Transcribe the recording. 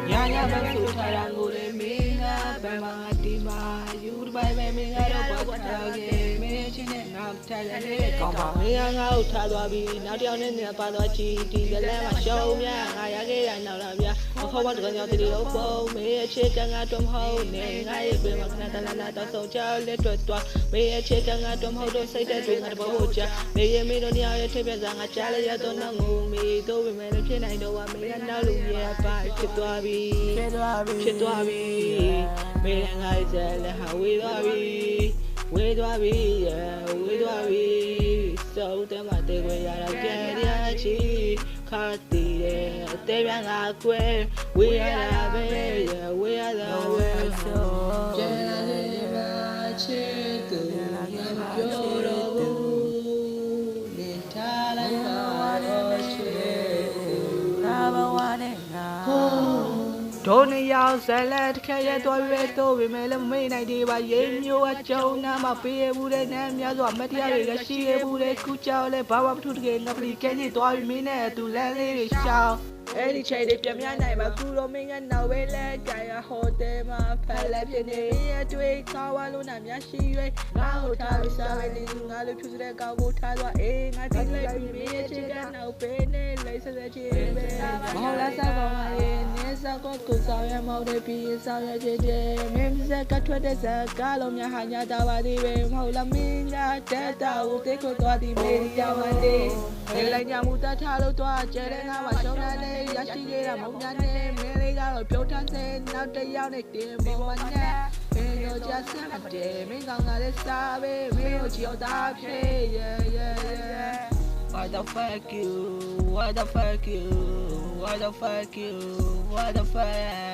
Yanya bangsu tarangule minga bama tima yur bai bai minga ro ba tarage me chine nam tarale kama minga nga utha twa bi naw tayaw ne ne pa twa chi ti le ma show mya nga ya ke ya naw la mya ma khaw ba twa nyaw ti lo po me che ka nga twam ho ne nga ye pe ma khna ta la la ta song cha le twat twa me che ka nga twam ho do sai ta twi nga ba ho cha me ye me do ni ya ye the pya sa nga cha le ya to na ngu me do we me le phit nai do wa me ya naw lu ye pa phit twa biဖြစ်သွားပြီမင်းငါ့ချက်လက်ဟာဝေးသွားပြီစုံတဲ့မှာတေခွေရတာကြဲရချီခါတီးတယ်အသေးပြန်ငါကွယ်ဝေးရတာပဲဝေးရတာပဲကျဲလာနေမှာချစ်သူပြောတော့ဘူးနေထားလိုက်ပါတော့ချစ်သူဘာဘဝနဲ့ငါဒိုနေရောက်ဇလက်ခဲရတော့ရဲတော့ဝေမဲလည်းမေးနိုင်သေးပါရေမျိုးအကျုံနာမပေးရဘူးတဲ့နဲ့များစွာမတရားတွေလည်းရှိရဘူးတဲ့ခုကြောက်လဲဘာဝပထုတကယ်ငါပလီကဲကြီးသွားပြီးမင်းနဲ့သူလမ်းလေးတွေရှောင်းအဲ့ဒီချိန်တွေပြမြနိုင်ပါကူတော့မင်းကနောက်ပဲလဲကြာရဟိုတယ်မှာဖက်လက်ဖြစ်နေရတွေ့ခေါ်ဝါလို့နာများရှိရွေးငါ့ကိုထားပြီးစားပဲနေငါလိုဖြူစတဲ့ကောင်းကိုထားသွားအေးငါတိလိုက်ပြီးမင်းချစ်ကနောက်ပဲနေလိုက်ဆက်ဆက်ချင်းပဲမော်လာစားပါပါလေနေစားကိုဆောင်ရမောက်တဲ့ပြီးဆောင်ရချစ်တယ်မင်းစက်ကထွက်တဲ့စကားလုံးများဟာညာတာပါသေးပဲမဟုတ်လားမင်းကတက်တာကိုတိတ်ခွသွားသည်မေးကြောင်မလေးလေလိုက်ကြမှုတတ်ထားလို့သွားကျဲတဲ့ငါမှရှုံးတယ်ရရှိခဲ့တာမုံညာနဲ့မင်းလေးကတော့ပြုံးထမ်းတဲ့နောက်တစ်ယောက်နဲ့တင်ပေါ်မှာနဲ့မင်းတို့ကြစမ်းတယ်မင်းကောင်ကလည်းစားပဲမင်းတို့ချီအောင်တာဖြစ် What the fuck you What the fuck